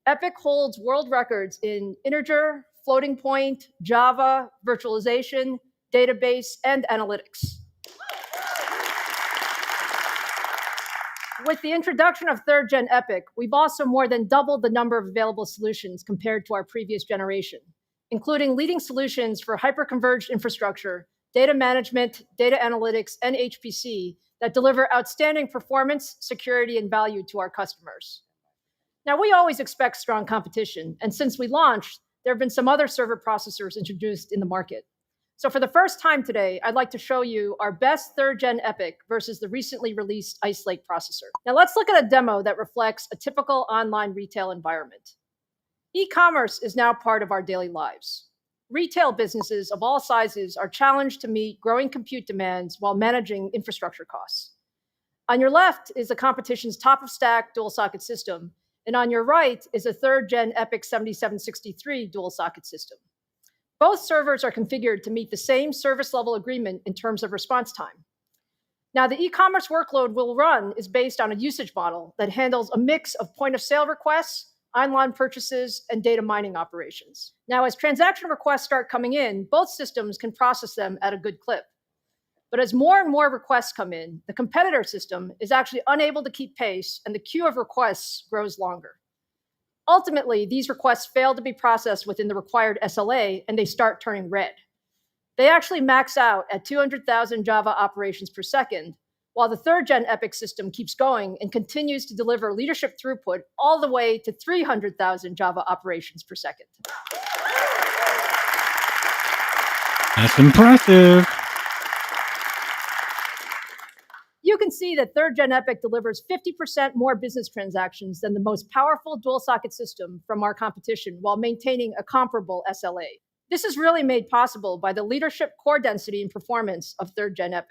EPYC holds world records in integer, floating point, Java, virtualization, database, and analytics. With the introduction of third-gen EPYC, we've also more than doubled the number of available solutions compared to our previous generation, including leading solutions for hyperconverged infrastructure, data management, data analytics, and HPC that deliver outstanding performance, security, and value to our customers. Now, we always expect strong competition, and since we launched, there have been some other server processors introduced in the market. So for the first time today, I'd like to show you our best third-gen EPYC versus the recently released Ice Lake processor. Now let's look at a demo that reflects a typical online retail environment. E-commerce is now part of our daily lives. Retail businesses of all sizes are challenged to meet growing compute demands while managing infrastructure costs. On your left is the competition's top-of-stack dual-socket system, and on your right is a third-gen EPYC 7763 dual-socket system. Both servers are configured to meet the same service level agreement in terms of response time. Now, the e-commerce workload we'll run is based on a usage model that handles a mix of point-of-sale requests, online purchases, and data mining operations. Now, as transaction requests start coming in, both systems can process them at a good clip. But as more and more requests come in, the competitor system is actually unable to keep pace, and the queue of requests grows longer. Ultimately, these requests fail to be processed within the required SLA, and they start turning red. They actually max out at 200,000 Java operations per second, while the third-gen EPYC system keeps going and continues to deliver leadership throughput all the way to 300,000 Java operations per second. That's impressive. You can see that third-gen EPYC delivers 50% more business transactions than the most powerful dual-socket system from our competition while maintaining a comparable SLA. This is really made possible by the leadership core density and performance of third-gen EPYC.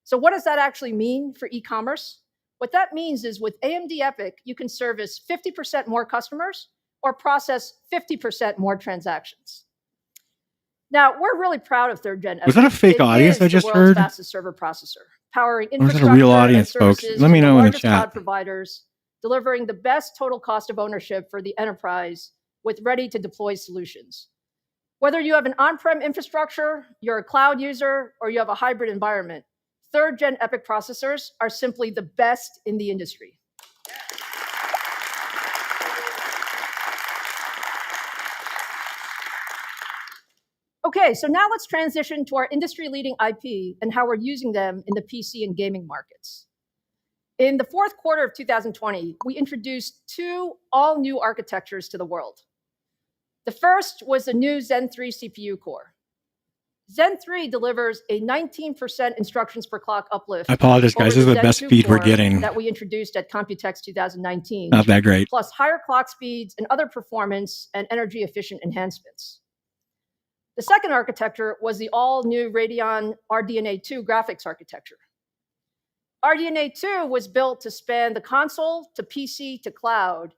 So what does that actually mean for e-commerce? What that means is with AMD EPYC, you can service 50% more customers or process 50% more transactions. Now, we're really proud of third-gen EPYC. Was that a fake audience I just heard? It is the world's fastest server processor, powering infrastructure or is it a real audience, folks? Let me know in the chat. Cloud providers, delivering the best total cost of ownership for the enterprise with ready-to-deploy solutions. Whether you have an on-prem infrastructure, you're a cloud user, or you have a hybrid environment, third-gen EPYC processors are simply the best in the industry. Okay, so now let's transition to our industry-leading IP and how we're using them in the PC and gaming markets. In the fourth quarter of 2020, we introduced two all-new architectures to the world. The first was the new Zen 3 CPU core. Zen 3 delivers a 19% instructions per clock uplift. I apologize, guys. This is the best speed we're getting. That we introduced at Computex 2019. Not that great. Plus higher clock speeds and other performance and energy efficient enhancements. The second architecture was the all-new Radeon RDNA 2 graphics architecture. RDNA 2 was built to span the console to PC to cloud,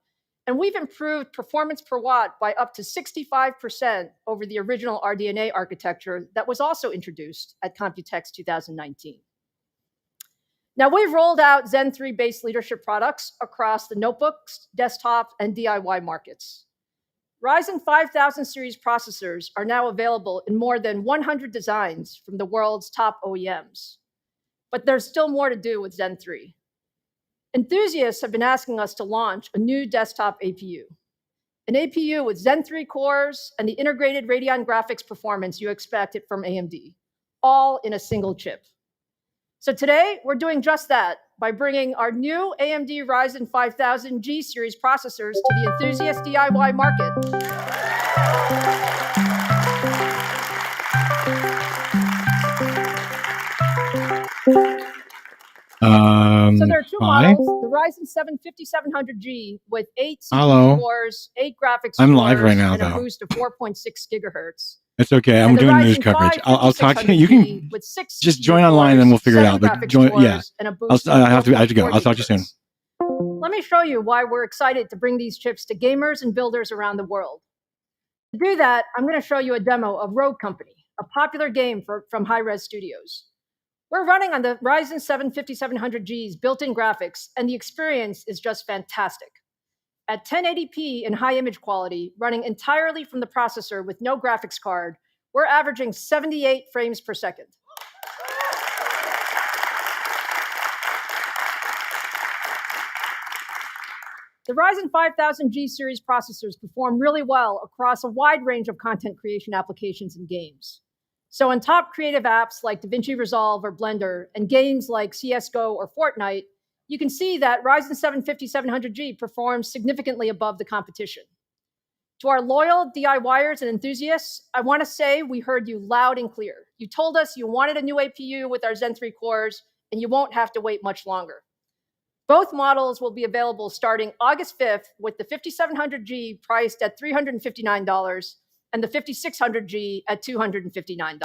and we've improved performance per watt by up to 65% over the original RDNA architecture that was also introduced at Computex 2019. Now, we've rolled out Zen 3-based leadership products across the notebooks, desktop, and DIY markets. Ryzen 5000 series processors are now available in more than 100 designs from the world's top OEMs. But there's still more to do with Zen 3. Enthusiasts have been asking us to launch a new desktop APU. An APU with Zen 3 cores and the integrated Radeon graphics performance you expect from AMD, all in a single chip. So today, we're doing just that by bringing our new AMD Ryzen 5000 G series processors to the enthusiast DIY market. So there are two models, the Ryzen 7 5700G with 8 CPU cores, 8 graphics I'm live right now, and though. a boost of 4.6 gigahertz. It's okay. I'm doing news coverage. I'll talk to you. You can just join online, and then we'll figure it out. But join, yeah. I have to go. I'll talk to you soon. Let me show you why we're excited to bring these chips to gamers and builders around the world. To do that, I'm going to show you a demo of Rogue Company, a popular game from Hi-Res Studios. We're running on the Ryzen 7 5700G's built-in graphics, and the experience is just fantastic. At 1080p in high image quality, running entirely from the processor with no graphics card, we're averaging 78 frames per second. The Ryzen 5000G series processors perform really well across a wide range of content creation applications and games. So in top creative apps like DaVinci Resolve or Blender, and games like CSGO or Fortnite, you can see that Ryzen 7 5700G performs significantly above the competition. To our loyal DIYers and enthusiasts, I want to say we heard you loud and clear. You told us you wanted a new APU with our Zen 3 cores, and you won't have to wait much longer. Both models will be available starting August 5th, with the 5700G priced at $359 and the 5600G at $259.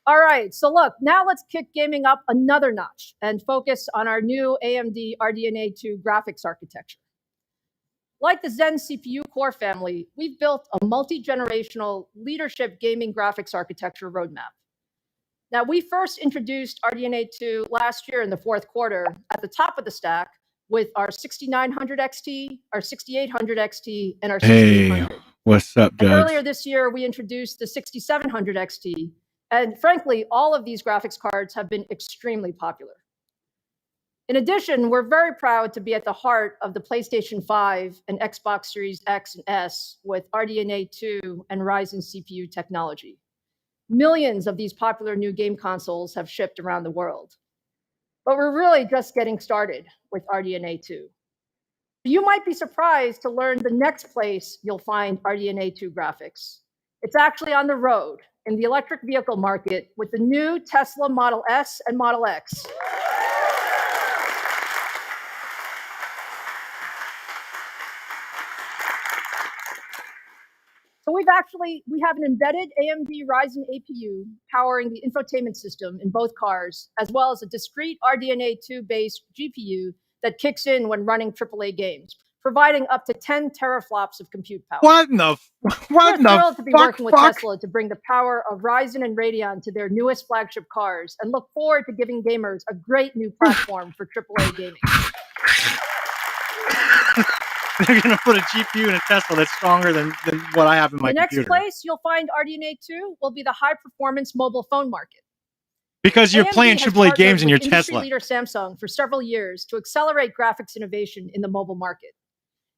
All right, so look, now let's kick gaming up another notch and focus on our new AMD RDNA 2 graphics architecture. Like the Zen CPU core family, we've built a multi-generational leadership gaming graphics architecture roadmap. Now, we first introduced RDNA 2 last year in the fourth quarter at the top of the stack with our 6900 XT, our 6800 XT, and our 6800. Hey, what's up, Doug? And earlier this year, we introduced the 6700 XT. And frankly, all of these graphics cards have been extremely popular. In addition, we're very proud to be at the heart of the PlayStation 5 and Xbox Series X and S with RDNA 2 and Ryzen CPU technology. Millions of these popular new game consoles have shipped around the world. But we're really just getting started with RDNA 2. You might be surprised to learn the next place you'll find RDNA 2 graphics. It's actually on the road in the electric vehicle market with the new Tesla Model S and Model X. So we have an embedded AMD Ryzen APU powering the infotainment system in both cars, as well as a discrete RDNA 2-based GPU that kicks in when running AAA games, providing up to 10 teraflops of compute power. We're thrilled to be working with Tesla to bring the power of Ryzen and Radeon to their newest flagship cars, and look forward to giving gamers a great new platform for AAA gaming. They're going to put a GPU in a Tesla that's stronger than what I have in my computer. The next place you'll find RDNA 2 will be the high-performance mobile phone market. Because you're playing AAA games in your Tesla. Leader Samsung for several years to accelerate graphics innovation in the mobile market.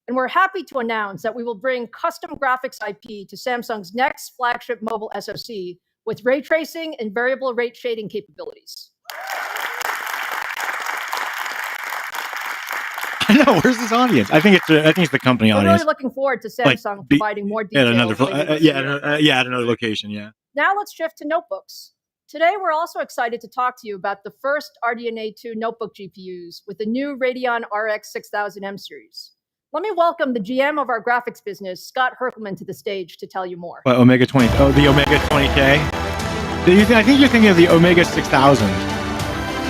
And we're happy to announce that we will bring custom graphics IP to Samsung's next flagship mobile SoC with ray tracing and variable rate shading capabilities. I know. Where's this audience? I think it's the company audience. We're really looking forward to Samsung providing more details. At another location. Yeah. Now let's shift to notebooks. Today, we're also excited to talk to you about the first RDNA 2 notebook GPUs with the new Radeon RX 6000M series. Let me welcome the GM of our graphics business, Scott Herkelman, to the stage to tell you more. What, Omega 20? Oh, the Omega 20K? I think you're thinking of the Omega 6000.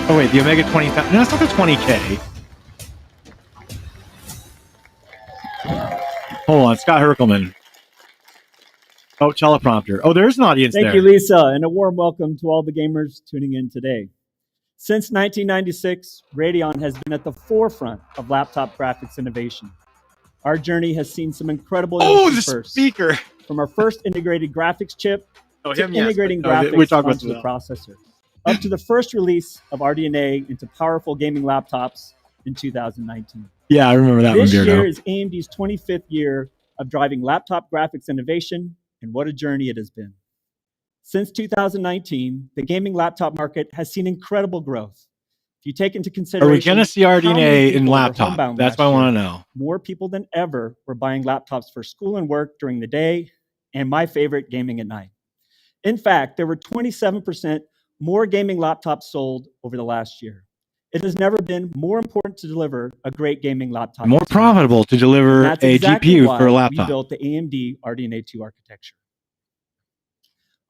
Oh, wait, the Omega 20,000. No, it's not the 20K. Hold on, Scott Herkelman. Oh, teleprompter. Oh, there's an audience there. Thank you, Lisa, and a warm welcome to all the gamers tuning in today. Since 1996, Radeon has been at the forefront of laptop graphics innovation. Our journey has seen some incredible firsts. Speaker. From our first integrated graphics chip to integrating graphics onto the processor, up to the first release of RDNA into powerful gaming laptops in 2019. Yeah, I remember that one. This year is AMD's 25th year of driving laptop graphics innovation, and what a journey it has been. Since 2019, the gaming laptop market has seen incredible growth. If you take into consideration, are we going to see RDNA in laptop? That's what I want to know. More people than ever were buying laptops for school and work during the day, and my favorite, gaming at night. In fact, there were 27% more gaming laptops sold over the last year. It has never been more important to deliver a great gaming laptop. More profitable to deliver a GPU for a laptop. We built the AMD RDNA 2 architecture.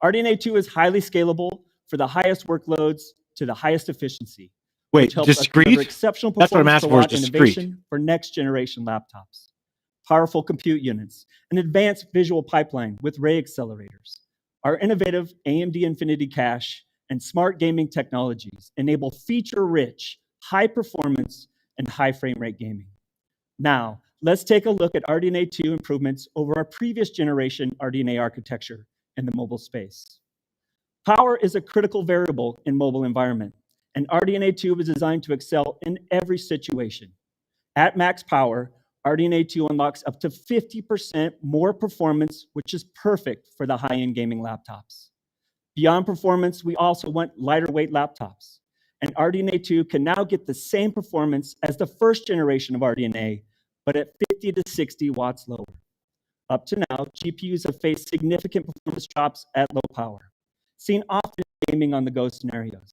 RDNA 2 is highly scalable for the highest workloads to the highest efficiency. Wait, discrete? Exceptional That's what I'm asking for, is discrete. For next generation laptops. Powerful compute units, an advanced visual pipeline with ray accelerators, our innovative AMD Infinity Cache, and smart gaming technologies enable feature-rich, high-performance, and high frame rate gaming. Now, let's take a look at RDNA 2 improvements over our previous generation RDNA architecture in the mobile space. Power is a critical variable in mobile environment, and RDNA 2 was designed to excel in every situation. At max power, RDNA 2 unlocks up to 50% more performance, which is perfect for the high-end gaming laptops. Beyond performance, we also want lighter weight laptops. And RDNA 2 can now get the same performance as the first generation of RDNA, but at 50 to 60 watts lower. Up to now, GPUs have faced significant performance drops at low power, seen often in gaming on the go scenarios.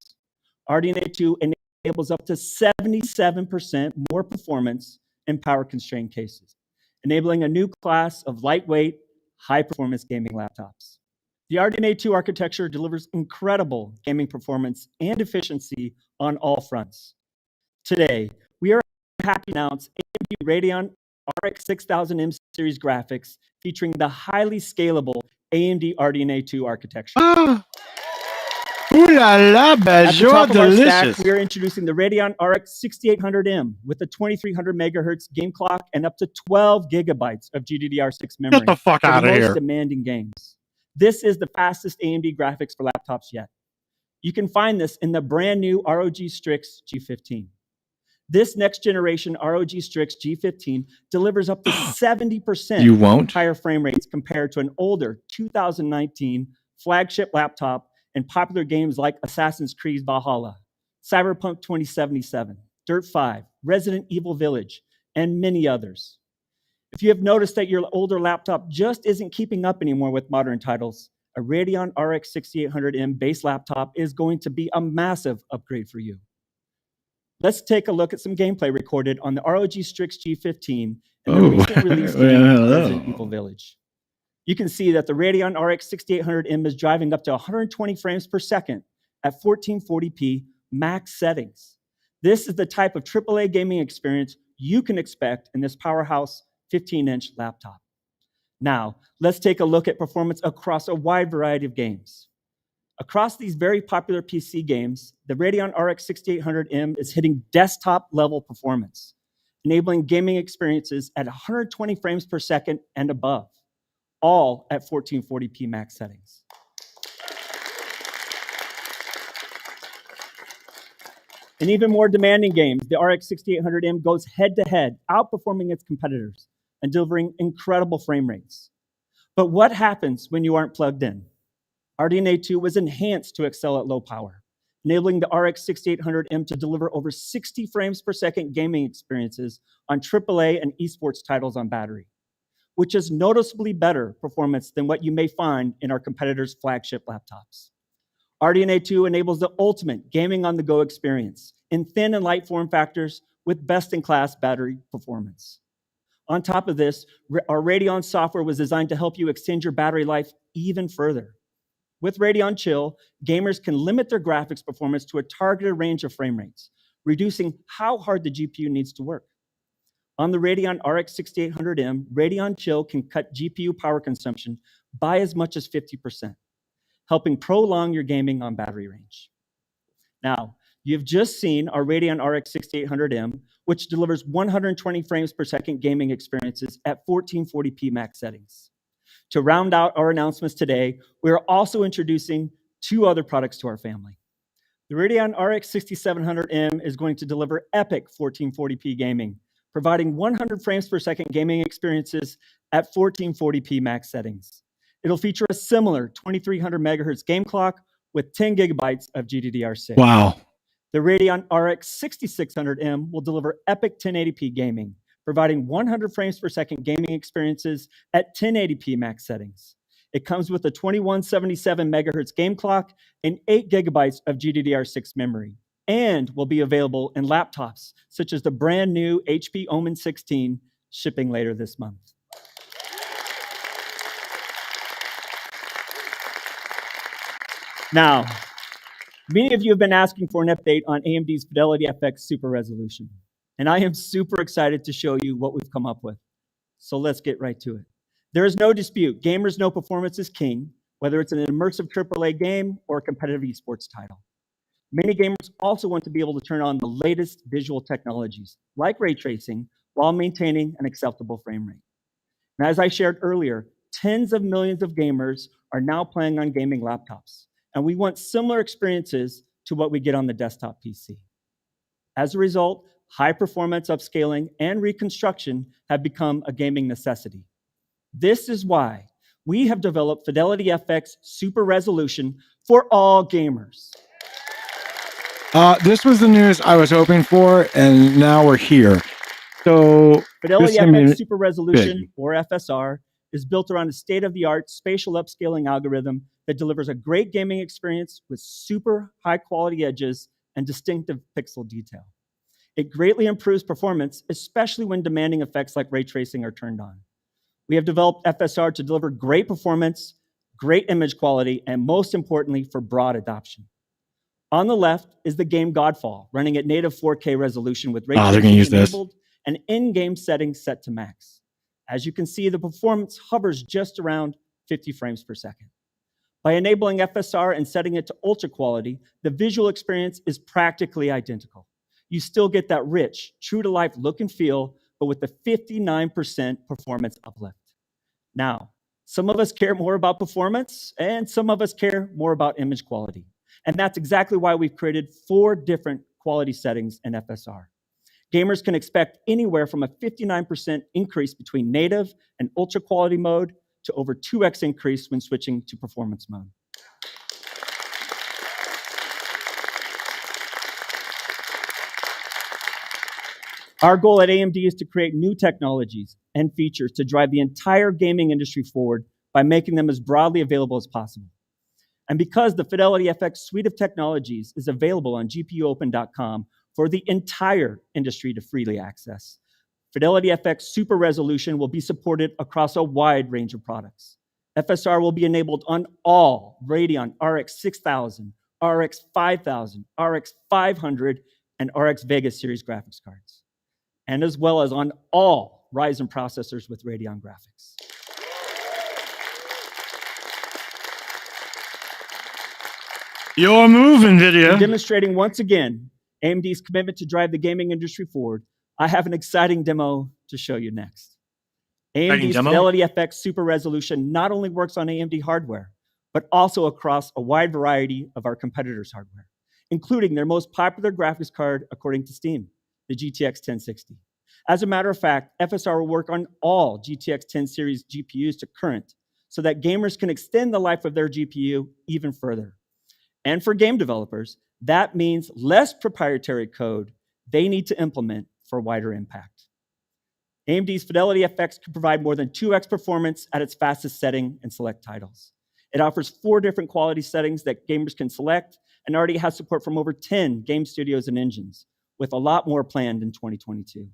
RDNA 2 enables up to 77% more performance in power-constrained cases, enabling a new class of lightweight, high-performance gaming laptops. The RDNA 2 architecture delivers incredible gaming performance and efficiency on all fronts. Today, we are happy to announce AMD Radeon RX 6000M series graphics featuring the highly scalable AMD RDNA 2 architecture. Ah. Ooh la la, At the bonjour, top of our stack, delicious. we are introducing the Radeon RX 6800M with a 2300 megahertz game clock and up to 12 gigabytes of GDDR6 memory Get the fuck for the out of most here. demanding games. This is the fastest AMD graphics for laptops yet. You can find this in the brand new ROG Strix G15. This next generation ROG Strix G15 delivers up to 70% You won't? higher frame rates compared to an older 2019 flagship laptop and popular games like Assassin's Creed Valhalla, Cyberpunk 2077, Dirt 5, Resident Evil Village, and many others. If you have noticed that your older laptop just isn't keeping up anymore with modern titles, a Radeon RX 6800M base laptop is going to be a massive upgrade for you. Let's take a look at some gameplay recorded on the ROG Strix G15 and the recent release game, Resident Evil Village. You can see that the Radeon RX 6800M is driving up to 120 frames per second at 1440p max settings. This is the type of AAA gaming experience you can expect in this powerhouse 15-inch laptop. Now, let's take a look at performance across a wide variety of games. Across these very popular PC games, the Radeon RX 6800M is hitting desktop-level performance, enabling gaming experiences at 120 frames per second and above, all at 1440p max settings. In even more demanding games, the RX 6800M goes head-to-head, outperforming its competitors and delivering incredible frame rates. But what happens when you aren't plugged in? RDNA 2 was enhanced to excel at low power, enabling the RX 6800M to deliver over 60 frames per second gaming experiences on AAA and esports titles on battery, which is noticeably better performance than what you may find in our competitors' flagship laptops. RDNA 2 enables the ultimate gaming on the go experience in thin and light form factors with best-in-class battery performance. On top of this, our Radeon software was designed to help you extend your battery life even further. With Radeon Chill, gamers can limit their graphics performance to a targeted range of frame rates, reducing how hard the GPU needs to work. On the Radeon RX 6800M, Radeon Chill can cut GPU power consumption by as much as 50%, helping prolong your gaming on battery range. Now, you've just seen our Radeon RX 6800M, which delivers 120 frames per second gaming experiences at 1440p max settings. To round out our announcements today, we are also introducing two other products to our family. The Radeon RX 6700M is going to deliver epic 1440p gaming, providing 100 frames per second gaming experiences at 1440p max settings. It'll feature a similar 2300 megahertz game clock with 10 gigabytes of GDDR6. Wow. The Radeon RX 6600M will deliver epic 1080p gaming, providing 100 frames per second gaming experiences at 1080p max settings. It comes with a 2177 megahertz game clock and 8 gigabytes of GDDR6 memory, and will be available in laptops such as the brand new HP Omen 16, shipping later this month. Now, many of you have been asking for an update on AMD's Fidelity FX Super Resolution, and I am super excited to show you what we've come up with. So let's get right to it. There is no dispute, gamers know performance is king, whether it's an immersive AAA game or a competitive esports title. Many gamers also want to be able to turn on the latest visual technologies, like ray tracing, while maintaining an acceptable frame rate. And as I shared earlier, tens of millions of gamers are now playing on gaming laptops, and we want similar experiences to what we get on the desktop PC. As a result, high performance upscaling and reconstruction have become a gaming necessity. This is why we have developed Fidelity FX Super Resolution for all gamers. This was the news I was hoping for, and now we're here. So Fidelity FX Super Resolution, or FSR, is built around a state-of-the-art spatial upscaling algorithm that delivers a great gaming experience with super high-quality edges and distinctive pixel detail. It greatly improves performance, especially when demanding effects like ray tracing are turned on. We have developed FSR to deliver great performance, great image quality, and most importantly, for broad adoption. On the left is the game Godfall, running at native 4K resolution with ray tracing enabled and in-game settings set to max. As you can see, the performance hovers just around 50 frames per second. By enabling FSR and setting it to ultra quality, the visual experience is practically identical. You still get that rich, true-to-life look and feel, but with the 59% performance uplift. Now, some of us care more about performance, and some of us care more about image quality. And that's exactly why we've created 4 different quality settings in FSR. Gamers can expect anywhere from a 59% increase between native and ultra quality mode to over 2x increase when switching to performance mode. Our goal at AMD is to create new technologies and features to drive the entire gaming industry forward by making them as broadly available as possible. And because the Fidelity FX suite of technologies is available on GPUopen.com for the entire industry to freely access, Fidelity FX Super Resolution will be supported across a wide range of products. FSR will be enabled on all Radeon RX 6000, RX 5000, RX 500, and RX Vega series graphics cards, and as well as on all Ryzen processors with Radeon graphics. Your move, NVIDIA. Demonstrating once again AMD's commitment to drive the gaming industry forward, I have an exciting demo to show you next. AMD's Fidelity FX Super Resolution not only works on AMD hardware, but also across a wide variety of our competitors' hardware, including their most popular graphics card according to Steam, the GTX 1060. As a matter of fact, FSR will work on all GTX 10 series GPUs to current, so that gamers can extend the life of their GPU even further. And for game developers, that means less proprietary code they need to implement for wider impact. AMD's Fidelity FX can provide more than 2x performance at its fastest setting in select titles. It offers 4 different quality settings that gamers can select and already has support from over 10 game studios and engines, with a lot more planned in 2022.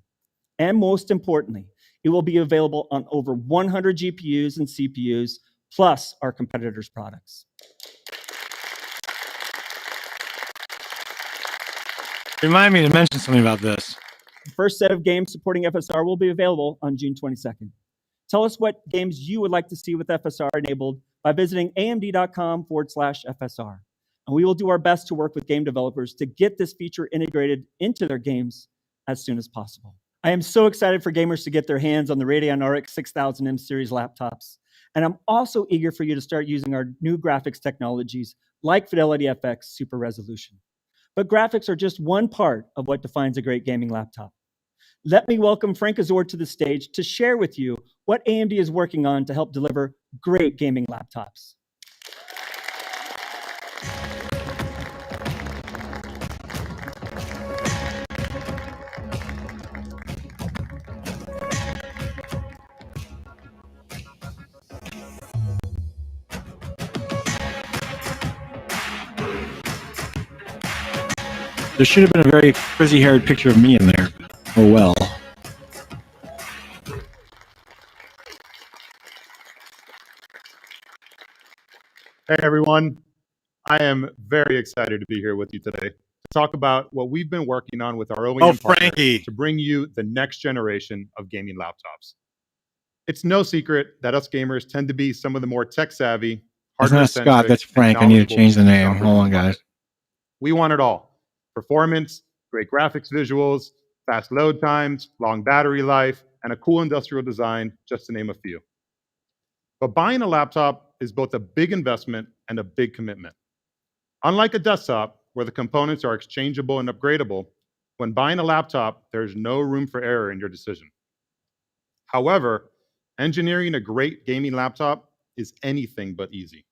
And most importantly, it will be available on over 100 GPUs and CPUs, plus our competitors' products. Remind me to mention something about this. The first set of games supporting FSR will be available on June 22nd. Tell us what games you would like to see with FSR enabled by visiting amd.com/FSR. And we will do our best to work with game developers to get this feature integrated into their games as soon as possible. I am so excited for gamers to get their hands on the Radeon RX 6000M series laptops. And I'm also eager for you to start using our new graphics technologies like Fidelity FX Super Resolution. But graphics are just one part of what defines a great gaming laptop. Let me welcome Frank Azor to the stage to share with you what AMD is working on to help deliver great gaming laptops. There should have been a very frizzy-haired picture of me in there. Oh well. Hey everyone, I am very excited to be here with you today to talk about what we've been working on with our OEM partner to bring you the next generation of gaming laptops. It's no secret that us gamers tend to be some of the more tech-savvy That's not Scott, that's Frank. I need to change the name. Hold on, guys. We want it all. Performance, great graphics visuals, fast load times, long battery life, and a cool industrial design, just to name a few. But buying a laptop is both a big investment and a big commitment. Unlike a desktop, where the components are exchangeable and upgradable, when buying a laptop, there's no room for error in your decision. However, engineering a great gaming laptop is anything but easy.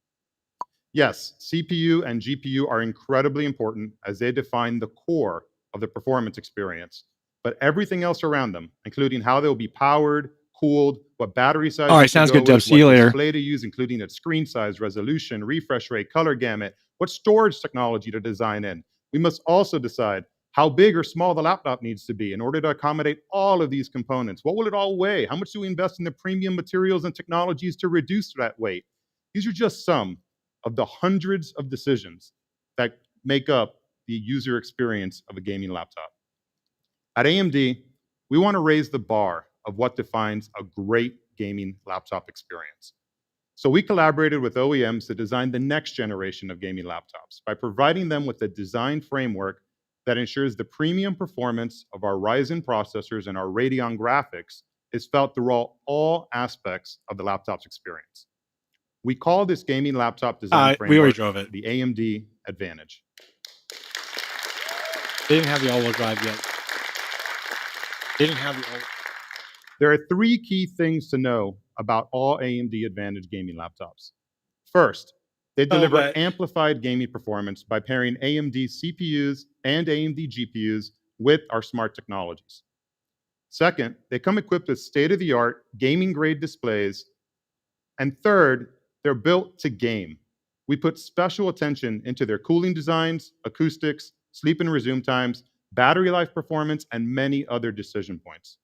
Yes, CPU and GPU are incredibly important as they define the core of the performance experience, but everything else around them, including how they'll be powered, cooled, what battery size. All right, sounds good, Dub. See you later. What display to use, including its screen size, resolution, refresh rate, color gamut, what storage technology to design in. We must also decide how big or small the laptop needs to be in order to accommodate all of these components. What will it all weigh? How much do we invest in the premium materials and technologies to reduce that weight? These are just some of the hundreds of decisions that make up the user experience of a gaming laptop. At AMD, we want to raise the bar of what defines a great gaming laptop experience. So we collaborated with OEMs to design the next generation of gaming laptops by providing them with a design framework that ensures the premium performance of our Ryzen processors and our Radeon graphics is felt through all aspects of the laptop's experience. We call this gaming laptop design framework we already drove it. The AMD Advantage. They didn't have the all-wheel drive yet. They didn't have the all. There are three key things to know about all AMD Advantage gaming laptops. First, they deliver amplified gaming performance by pairing AMD CPUs and AMD GPUs with our smart technologies. Second, they come equipped with state-of-the-art gaming-grade displays. And third, they're built to game. We put special attention into their cooling designs, acoustics, sleep and resume times, battery life performance, and many other decision points.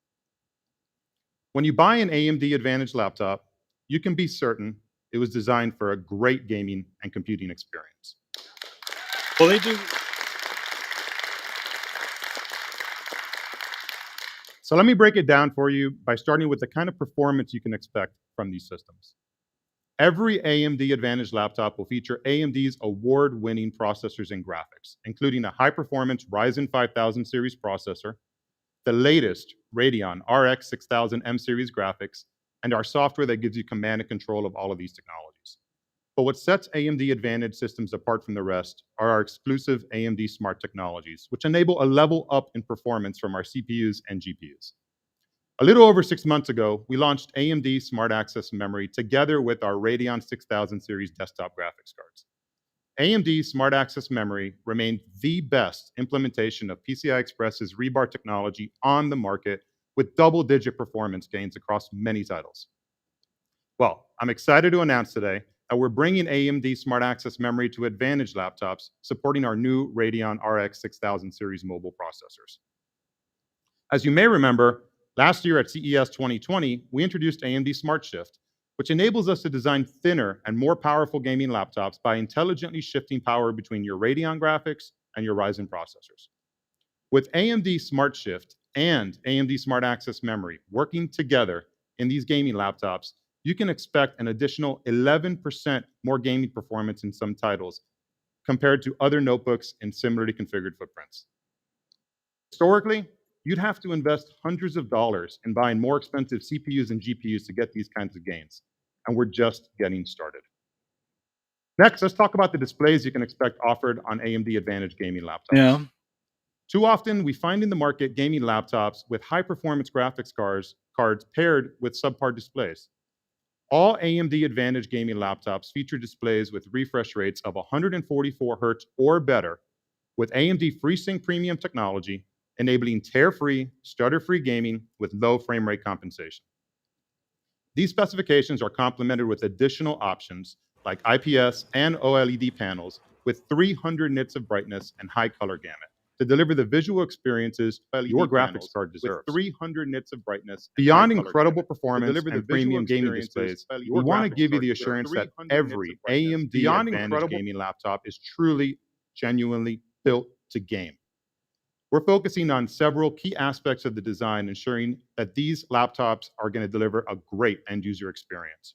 When you buy an AMD Advantage laptop, you can be certain it was designed for a great gaming and computing experience. Well, they do. So let me break it down for you by starting with the kind of performance you can expect from these systems. Every AMD Advantage laptop will feature AMD's award-winning processors and graphics, including a high-performance Ryzen 5000 series processor, the latest Radeon RX 6000 M series graphics, and our software that gives you command and control of all of these technologies. But what sets AMD Advantage systems apart from the rest are our exclusive AMD Smart technologies, which enable a level up in performance from our CPUs and GPUs. A little over 6 months ago, we launched AMD Smart Access Memory together with our Radeon 6000 series desktop graphics cards. AMD Smart Access Memory remained the best implementation of PCI Express's rebar technology on the market, with double-digit performance gains across many titles. Well, I'm excited to announce today that we're bringing AMD Smart Access Memory to Advantage laptops, supporting our new Radeon RX 6000 series mobile processors. As you may remember, last year at CES 2020, we introduced AMD Smart Shift, which enables us to design thinner and more powerful gaming laptops by intelligently shifting power between your Radeon graphics and your Ryzen processors. With AMD Smart Shift and AMD Smart Access Memory working together in these gaming laptops, you can expect an additional 11% more gaming performance in some titles compared to other notebooks in similarly configured footprints. Historically, you'd have to invest hundreds of dollars in buying more expensive CPUs and GPUs to get these kinds of gains, and we're just getting started. Next, let's talk about the displays you can expect offered on AMD Advantage gaming laptops. Yeah. Too often, we find in the market gaming laptops with high-performance graphics cards paired with subpar displays. All AMD Advantage gaming laptops feature displays with refresh rates of 144 Hz or better, with AMD FreeSync Premium technology, enabling tear-free, stutter-free gaming with low frame rate compensation. These specifications are complemented with additional options like IPS and OLED panels with 300 nits of brightness and high color gamut to deliver the visual experiences your graphics card deserves. With 300 nits of brightness. Beyond incredible performance and premium gaming displays, we want to give you the assurance that every AMD Advantage gaming laptop is truly, genuinely built to game. We're focusing on several key aspects of the design, ensuring that these laptops are going to deliver a great end user experience.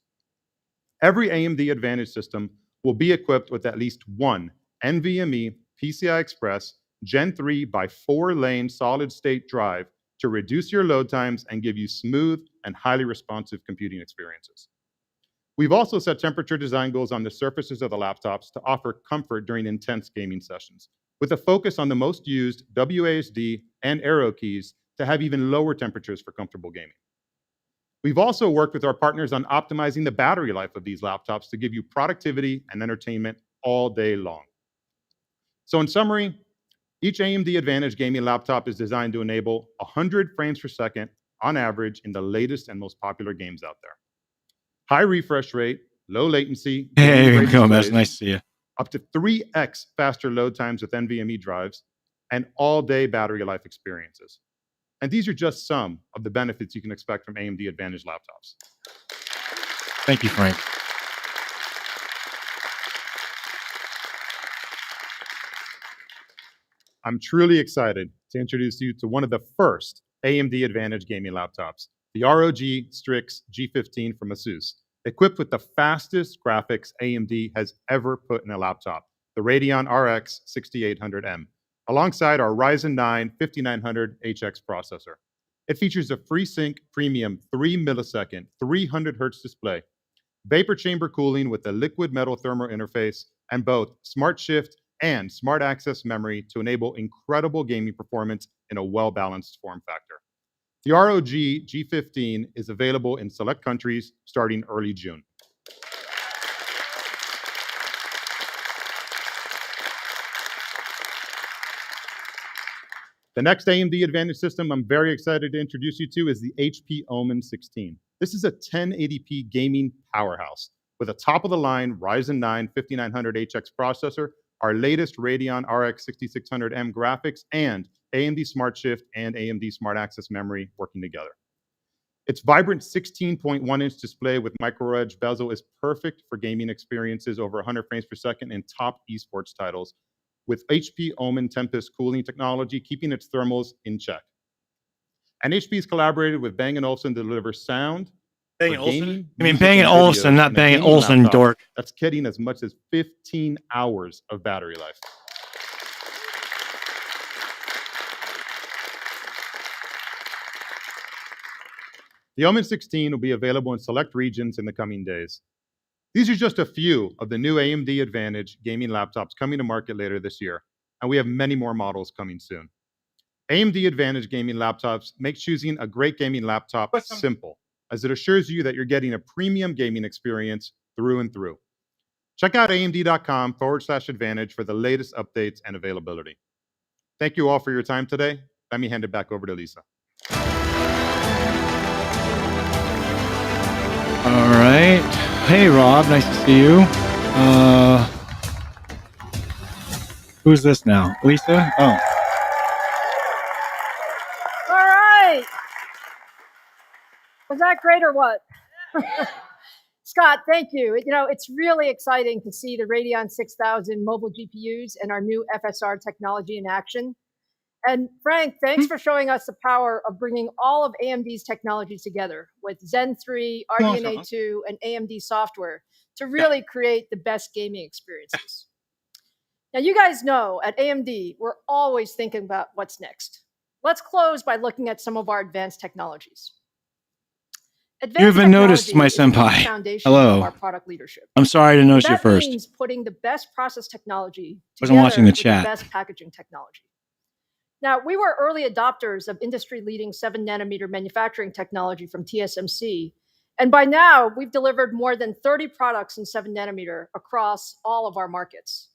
Every AMD Advantage system will be equipped with at least one NVMe PCI Express Gen 3 by 4-lane solid-state drive to reduce your load times and give you smooth and highly responsive computing experiences. We've also set temperature design goals on the surfaces of the laptops to offer comfort during intense gaming sessions, with a focus on the most used WASD and arrow keys to have even lower temperatures for comfortable gaming. We've also worked with our partners on optimizing the battery life of these laptops to give you productivity and entertainment all day long. So in summary, each AMD Advantage gaming laptop is designed to enable 100 frames per second on average in the latest and most popular games out there. High refresh rate, low latency, Hey, gaming-grade Gomez, displays, nice to see you. up to 3x faster load times with NVMe drives, and all-day battery life experiences. And these are just some of the benefits you can expect from AMD Advantage laptops. Thank you, Frank. I'm truly excited to introduce you to one of the first AMD Advantage gaming laptops, the ROG Strix G15 from ASUS, equipped with the fastest graphics AMD has ever put in a laptop, the Radeon RX 6800M, alongside our Ryzen 9 5900HX processor. It features a FreeSync premium 3 millisecond, 300 Hz display, vapor chamber cooling with a liquid metal thermal interface, and both Smart Shift and Smart Access memory to enable incredible gaming performance in a well-balanced form factor. The ROG G15 is available in select countries starting early June. The next AMD Advantage system I'm very excited to introduce you to is the HP Omen 16. This is a 1080p gaming powerhouse with a top-of-the-line Ryzen 9 5900HX processor, our latest Radeon RX 6600M graphics, and AMD Smart Shift and AMD Smart Access memory working together. Its vibrant 16.1-inch display with micro-edge bezel is perfect for gaming experiences over 100 frames per second in top esports titles, with HP Omen Tempest cooling technology keeping its thermals in check. And HP's collaborated with Bang & Olufsen to deliver sound Bang & for Olufsen? gaming, I mean, music, Bang & and Olufsen, videos not in a Bang & gaming Olufsen, laptop dork. that's getting as much as 15 hours of battery life. The Omen 16 will be available in select regions in the coming days. These are just a few of the new AMD Advantage gaming laptops coming to market later this year, and we have many more models coming soon. AMD Advantage gaming laptops make choosing a great gaming laptop simple, as it assures you that you're getting a premium gaming experience through and through. Check out amd.com/advantage for the latest updates and availability. Thank you all for your time today. Let me hand it back over to Lisa. All right. Hey, Rob, nice to see you. Who's this now? Lisa? Oh. All right. Was that great or what? Scott, thank you. You know, it's really exciting to see the Radeon 6000 mobile GPUs and our new FSR technology in action. And Frank, thanks for showing us the power of bringing all of AMD's technologies together with Zen 3, RDNA 2, and AMD software to really create the best gaming experiences. Now, you guys know at AMD, we're always thinking about what's next. Let's close by looking at some of our advanced technologies. You haven't noticed my senpai. Hello. Of our product leadership. I'm sorry to notice you That first. means putting the best process technology Wasn't watching the with chat. the best packaging technology. Now, we were early adopters of industry-leading 7-nanometer manufacturing technology from TSMC, and by now, we've delivered more than 30 products in 7-nanometer across all of our markets.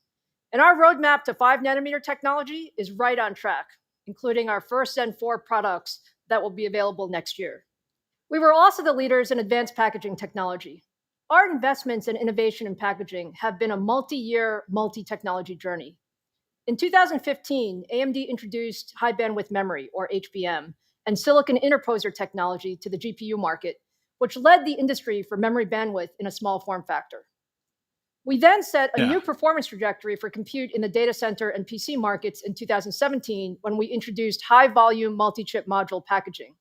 And our roadmap to 5-nanometer technology is right on track, including our first Zen 4 products that will be available next year. We were also the leaders in advanced packaging technology. Our investments in innovation in packaging have been a multi-year, multi-technology journey. In 2015, AMD introduced high bandwidth memory, or HBM, and silicon interposer technology to the GPU market, which led the industry for memory bandwidth in a small form factor. We then set a new performance trajectory for compute in the data center and PC markets in 2017 when we introduced high volume multi-chip module packaging.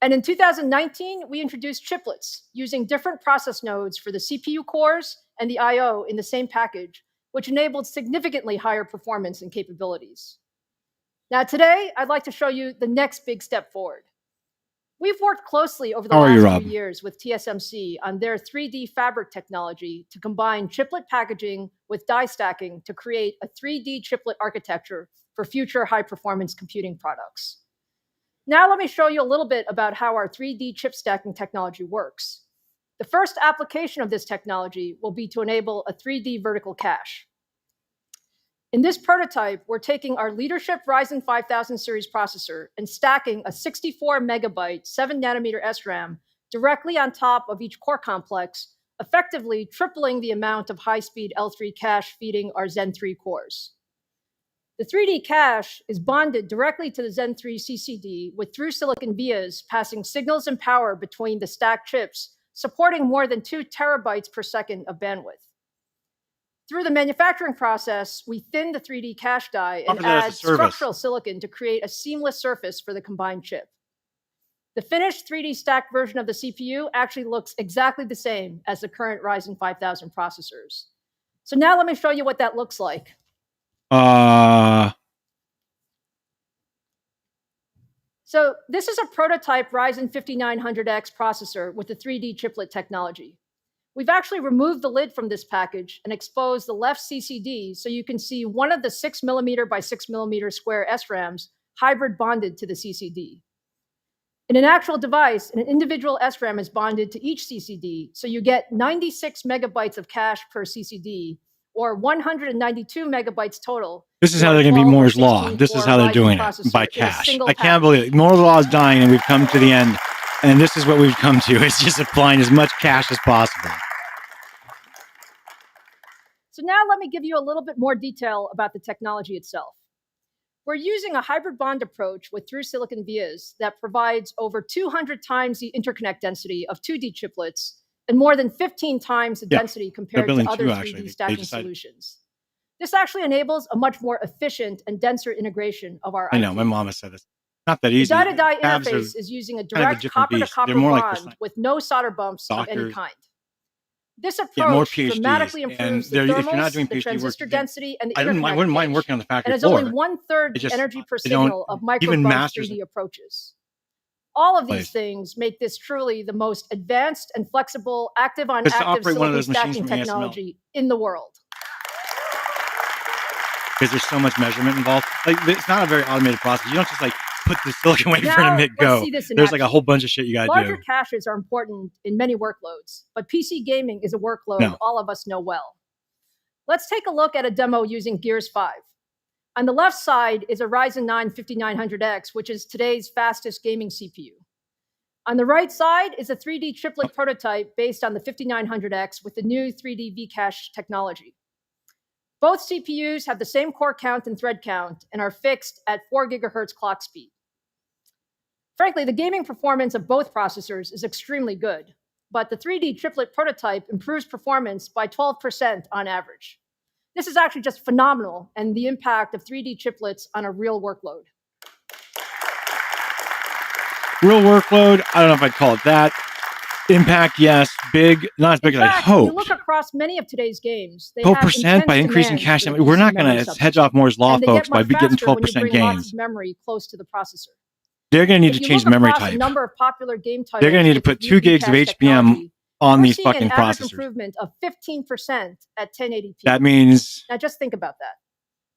And in 2019, we introduced chiplets using different process nodes for the CPU cores and the I/O in the same package, which enabled significantly higher performance and capabilities. Now, today, I'd like to show you the next big step forward. We've worked closely over the last few years with TSMC on their 3D fabric technology to combine chiplet packaging with die stacking to create a 3D chiplet architecture for future high-performance computing products. Now let me show you a little bit about how our 3D chip stacking technology works. The first application of this technology will be to enable a 3D vertical cache. In this prototype, we're taking our leadership Ryzen 5000 series processor and stacking a 64 megabyte 7 nanometer SRAM directly on top of each core complex, effectively tripling the amount of high-speed L3 cache feeding our Zen 3 cores. The 3D cache is bonded directly to the Zen 3 CCD with through-silicon vias passing signals and power between the stacked chips, supporting more than 2 terabytes per second of bandwidth. Through the manufacturing process, we thin the 3D cache die and add structural silicon to create a seamless surface for the combined chip. The finished 3D stacked version of the CPU actually looks exactly the same as the current Ryzen 5000 processors. So now let me show you what that looks like. So this is a prototype Ryzen 5900X processor with the 3D chiplet technology. We've actually removed the lid from this package and exposed the left CCD so you can see one of the 6mm by 6mm square SRAMs hybrid bonded to the CCD. In an actual device, an individual SRAM is bonded to each CCD, so you get 96 megabytes of cache per CCD, or 192 megabytes total. This is how they're going to be Moore's Law. This is how they're doing it, by cache. I can't believe it. Moore's Law is dying and we've come to the end. And this is what we've come to. It's just applying as much cache as possible. So now let me give you a little bit more detail about the technology itself. We're using a hybrid bond approach with through-silicon vias that provides over 200 times the interconnect density of 2D chiplets and more than 15 times the density compared to other 3D stacking solutions. This actually enables a much more efficient and denser integration of our IP. I know, my mama said this. Not that easy. The die-to-die interface is using a direct copper-to-copper bond with no solder bumps of any kind. This approach dramatically improves the thermals, the transistor density, and the interconnect. I wouldn't mind working on the factory floor. And it's only 1/3 the energy per signal of micro-bump 3D approaches. All of these things make this truly the most advanced and flexible active-on-active silicon stacking technology in the world. Because there's so much measurement involved. Like, it's not a very automated process. You don't just like put the silicon wafer and hit go. There's like a whole bunch of shit you got to do. Larger caches are important in many workloads, but PC gaming is a workload all of us know well. Let's take a look at a demo using Gears 5. On the left side is a Ryzen 9 5900X, which is today's fastest gaming CPU. On the right side is a 3D chiplet prototype based on the 5900X with the new 3D V-cache technology. Both CPUs have the same core count and thread count and are fixed at 4 gigahertz clock speed. Frankly, the gaming performance of both processors is extremely good, but the 3D chiplet prototype improves performance by 12% on average. This is actually just phenomenal, and the impact of 3D chiplets on a real workload. Real workload, I don't know if I'd call it that. Impact, yes. Big, not as big as I hoped. If you look across many of today's games, they 12% by increasing cache. We're not going to hedge off Moore's Law, folks, by getting 12% gains. Memory close to the processor. They're going to need to change the memory type. They're going to need to put 2 gigs of HBM on these fucking processors. Improvement of 15% at 1080p. That means... Now just think about that.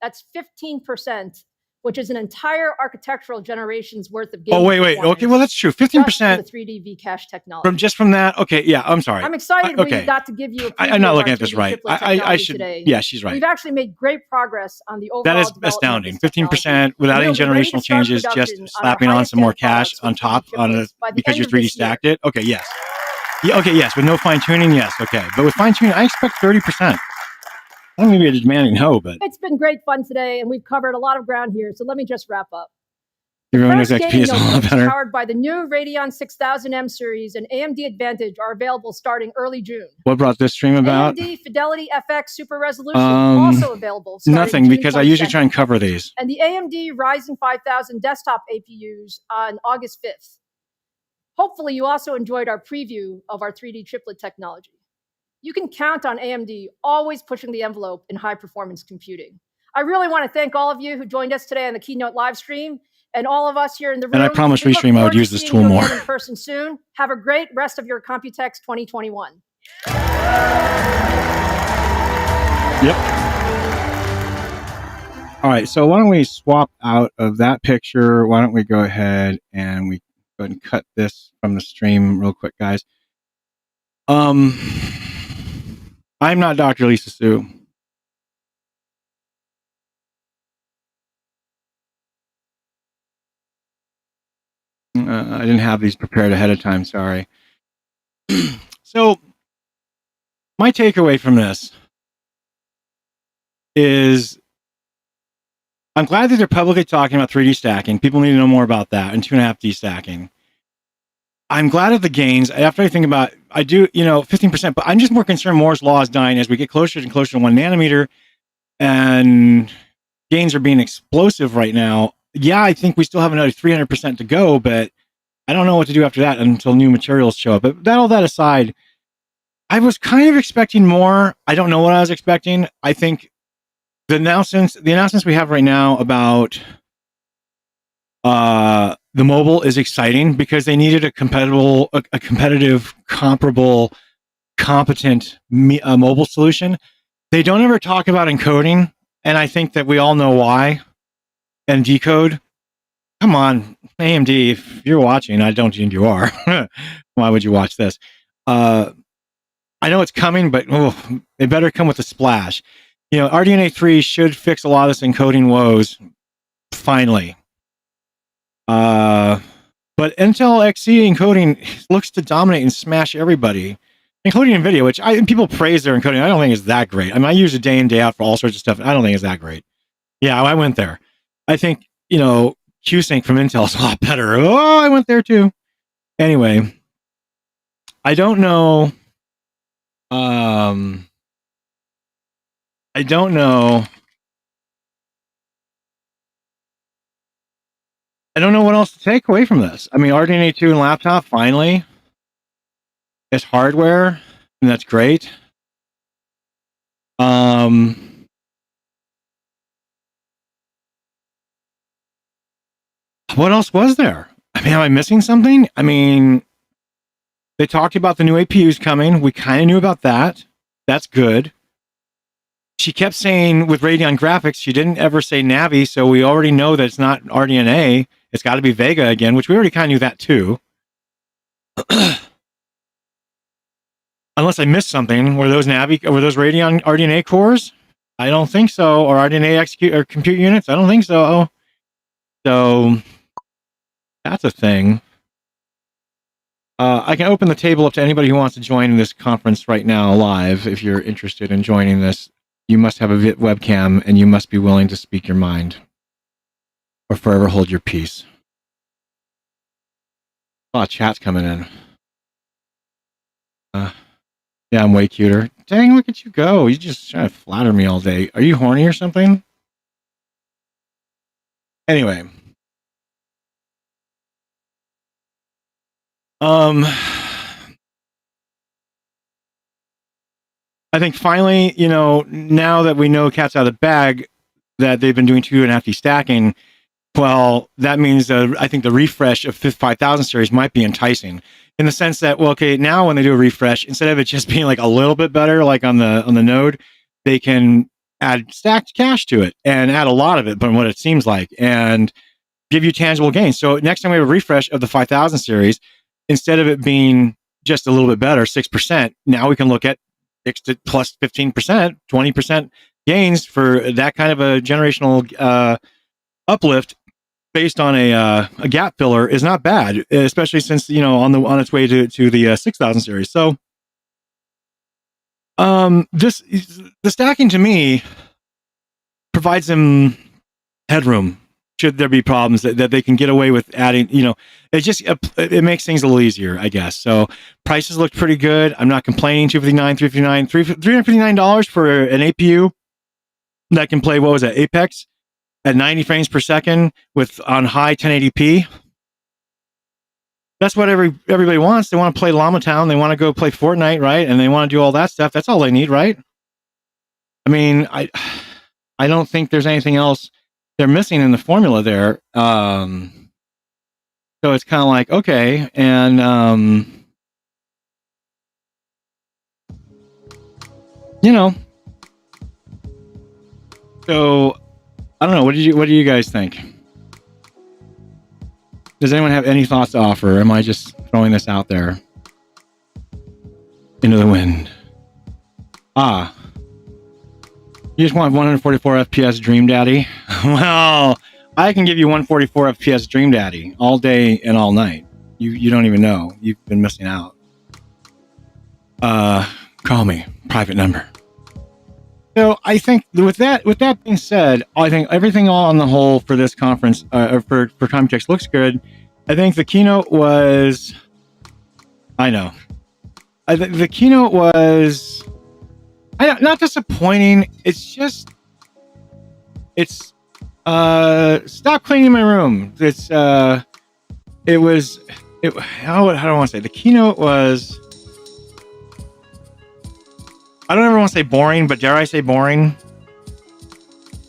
That's 15%, which is an entire architectural generation's worth of gaming. Oh, wait. Okay, well, that's true. 15%. The 3D V-cache technology. From that? Okay, yeah, I'm sorry. I'm excited we got to give you a I'm not looking at this right. I should... Today. Yeah, she's right. We've actually made great progress on the overall That is astounding. 15% without any generational changes, just slapping on some more cache on top because you 3D stacked it? Okay, yes. Yeah, okay, yes. With no fine-tuning, yes. Okay. But with fine-tuning, I expect 30%. I don't maybe a demanding no, but... It's been great fun today, and we've covered a lot of ground here, so let me just wrap up. Everyone knows XP is a lot better. Powered by the new Radeon 6000M series and AMD Advantage are available starting early June. What brought this stream about? AMD Fidelity FX Super Resolution also available. Nothing, June because I usually try and cover these. And the AMD Ryzen 5000 desktop APUs on August 5th. Hopefully, you also enjoyed our preview of our 3D chiplet technology. You can count on AMD always pushing the envelope in high-performance computing. I really want to thank all of you who joined us today on the Keynote live stream, and all of us here in the room. And I promise Restream I would use this tool more. In person soon. Have a great rest of your Computex 2021. Yep. All right, so why don't we swap out of that picture? Why don't we go ahead and we go ahead and cut this from the stream real quick, guys. I'm not Dr. Lisa Su. I didn't have these prepared ahead of time, sorry. So, my takeaway from this is I'm glad that they're publicly talking about 3D stacking. People need to know more about that and 2.5D stacking. I'm glad of the gains. After I think about, I do, 15%, but I'm just more concerned Moore's law is dying as we get closer and closer to 1 nanometer, and gains are being explosive right now. Yeah, I think we still have another 300% to go, but I don't know what to do after that until new materials show up. But all that aside, I was kind of expecting more. I don't know what I was expecting. I think the announcements we have right now about the mobile is exciting because they needed a competitive, comparable, competent mobile solution. They don't ever talk about encoding, and I think that we all know why. And decode. Come on, AMD, if you're watching, I don't think you are. Why would you watch this? I know it's coming, but it better come with a splash. RDNA 3 should fix a lot of this encoding woes, finally. But Intel XE encoding looks to dominate and smash everybody, including NVIDIA, which people praise their encoding. I don't think it's that great. I mean, I use it day in, day out for all sorts of stuff. I don't think it's that great. Yeah, I went there. I think, QSync from Intel is a lot better. Oh, I went there too. Anyway, I don't know. I don't know what else to take away from this. I mean, RDNA 2 and laptop, finally. It's hardware, and that's great. What else was there? I mean, am I missing something? I mean, they talked about the new APUs coming. We kind of knew about that. That's good. She kept saying with Radeon graphics, she didn't ever say Navi, so we already know that it's not RDNA. It's got to be Vega again, which we already kind of knew that too. Unless I missed something. Were those Radeon RDNA cores? I don't think so. Or RDNA compute units? I don't think so. So that's a thing. I can open the table up to anybody who wants to join this conference right now live. If you're interested in joining this, you must have a webcam and you must be willing to speak your mind or forever hold your peace. A lot of chat's coming in. Yeah, I'm way cuter. Dang, look at you go. You just trying to flatter me all day. Are you horny or something? Anyway. I think finally, now that we know cat's out of the bag, that they've been doing 2.5D stacking, well, that means I think the refresh of 5000 series might be enticing in the sense that, well, okay, now when they do a refresh, instead of it just being like a little bit better, like on the node, they can add stacked cache to it and add a lot of it, but what it seems like, and give you tangible gains. So next time we have a refresh of the 5000 series, instead of it being just a little bit better, 6%, now we can look at 6 to plus 15%, 20% gains for that kind of a generational uplift based on a gap filler is not bad, especially since on its way to the 6000 series. So the stacking to me provides them headroom should there be problems that they can get away with adding. It makes things a little easier, I guess. So prices look pretty good. I'm not complaining. $359 for an APU that can play, what was that, Apex at 90 frames per second on high 1080p. That's what everybody wants. They want to play Llama Town. They want to go play Fortnite, right? And they want to do all that stuff. That's all they need, right? I mean, I don't think there's anything else they're missing in the formula there. So it's kind of like, okay, and you know, so I don't know. What do you guys think? Does anyone have any thoughts to offer? Or am I just throwing this out there into the wind? You just want 144 FPS Dream Daddy? Well, I can give you 144 FPS Dream Daddy all day and all night. You don't even know. You've been missing out. Call me. Private number. So I think with that being said, I think everything all on the whole for this conference, for Computex looks good. I think the keynote was, the keynote was, not disappointing. Stop cleaning my room. How do I want to say? The keynote was, I don't ever want to say boring, but dare I say boring?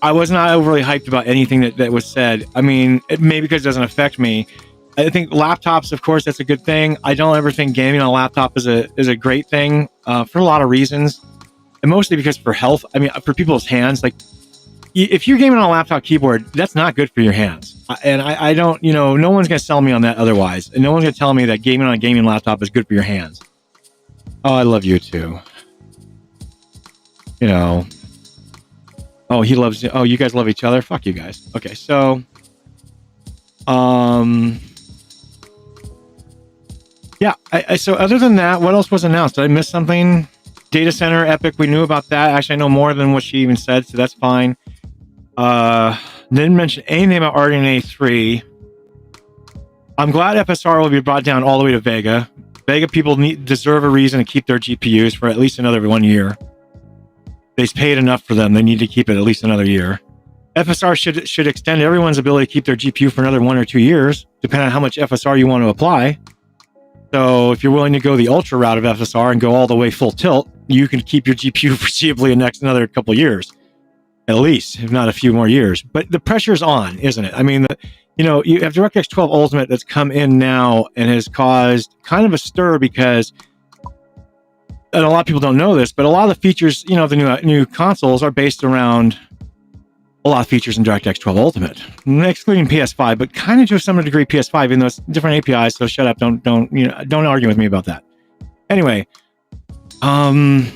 I was not overly hyped about anything that was said. I mean, maybe because it doesn't affect me. I think laptops, of course, that's a good thing. I don't ever think gaming on a laptop is a great thing for a lot of reasons. And mostly because for health, I mean, for people's hands, like if you're gaming on a laptop keyboard, that's not good for your hands. And I don't, no one's going to sell me on that otherwise. And no one's going to tell me that gaming on a gaming laptop is good for your hands. Oh, I love you too. Oh, he loves you. Oh, you guys love each other. Fuck you guys. Okay. So, yeah. So other than that, what else was announced? Did I miss something? Data center Epic. We knew about that. Actually, I know more than what she even said, so that's fine. Didn't mention anything about RDNA 3. I'm glad FSR will be brought down all the way to Vega. Vega people deserve a reason to keep their GPUs for at least another 1 year. They've paid enough for them. They need to keep it at least another year. FSR should extend everyone's ability to keep their GPU for another 1 or 2 years, depending on how much FSR you want to apply. So if you're willing to go the ultra route of FSR and go all the way full tilt, you can keep your GPU foreseeably another couple years, at least, if not a few more years. But the pressure's on, isn't it? I mean, you have DirectX 12 Ultimate that's come in now and has caused kind of a stir because, and a lot of people don't know this, but a lot of the features, the new consoles are based around a lot of features in DirectX 12 Ultimate, excluding PS5, but kind of to some degree PS5, even though it's different APIs. So shut up, don't argue with me about that. Anyway, I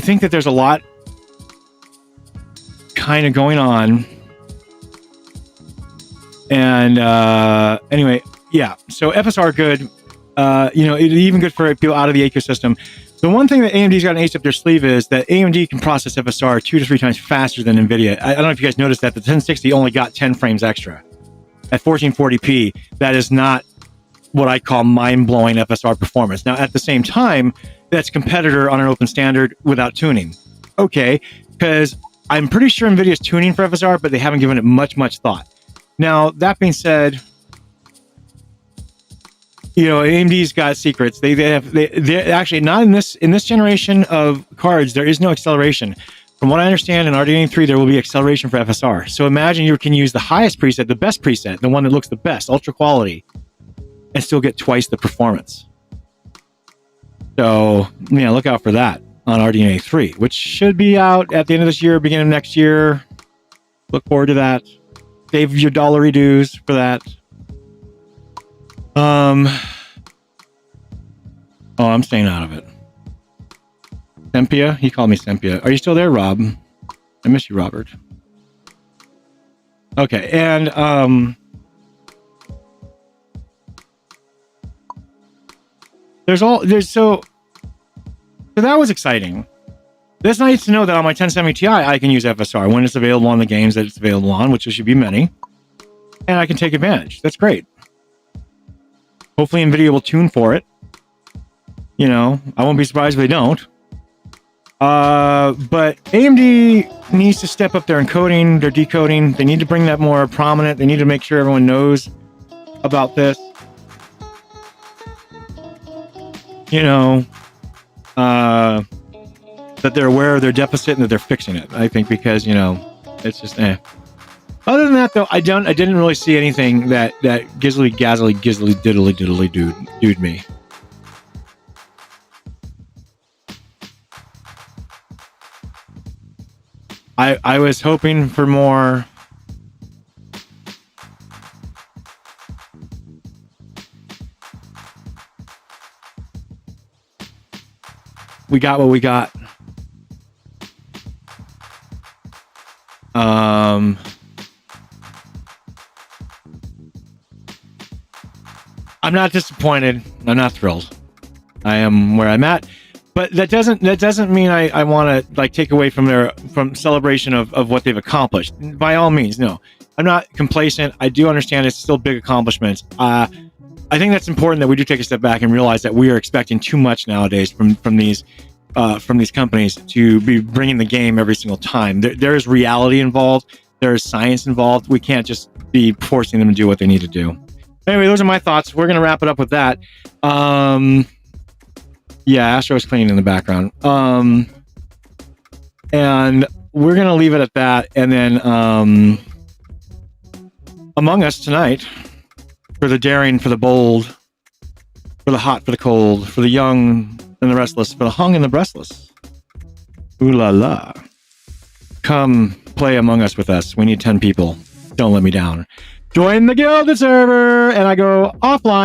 think that there's a lot kind of going on, and anyway, yeah. So FSR good. It's even good for people out of the ecosystem. The one thing that AMD's got an ace up their sleeve is that AMD can process FSR 2 to 3 times faster than NVIDIA. I don't know if you guys noticed that the 1060 only got 10 frames extra. At 1440p, that is not what I call mind-blowing FSR performance. Now, at the same time, that's competitor on an open standard without tuning. Okay, because I'm pretty sure NVIDIA's tuning for FSR, but they haven't given it much thought. Now, that being said, AMD's got secrets. They're actually not in this generation of cards. There is no acceleration. From what I understand, in RDNA 3, there will be acceleration for FSR. So imagine you can use the highest preset, the best preset, the one that looks the best, ultra quality, and still get twice the performance. So, look out for that on RDNA 3, which should be out at the end of this year, beginning of next year. Look forward to that. Save your dollary dues for that. I'm staying out of it. Sempia? He called me Sempia. Are you still there, Rob? I miss you, Robert. Okay, and so that was exciting. That's nice to know that on my 1070 Ti I can use FSR when it's available on the games that it's available on, which there should be many, and I can take advantage. That's great. Hopefully NVIDIA will tune for it. I won't be surprised if they don't. But AMD needs to step up their encoding, their decoding. They need to bring that more prominent. They need to make sure everyone knows about this. You know, that they're aware of their deficit and that they're fixing it. I think because, you know, it's just Other than that, though, I didn't really see anything that gizzly diddly dude me. I was hoping for more. We got what we got. I'm not disappointed. I'm not thrilled. I am where I'm at, but that doesn't mean I want to like take away from celebration of what they've accomplished. By all means, no. I'm not complacent. I do understand it's still big accomplishments. I think that's important that we do take a step back and realize that we are expecting too much nowadays from these companies to be bringing the game every single time. There is reality involved. There is science involved. We can't just be forcing them to do what they need to do. Anyway, those are my thoughts. We're going to wrap it up with that. Yeah, Astro's cleaning in the background. And we're going to leave it at that. And then Among Us tonight, for the daring, for the bold, for the hot, for the cold, for the young and the restless, for the hung and the breastless. Ooh la la. Come play Among Us with us. We need 10 people. Don't let me down. Join the Gilded server, and I go offline.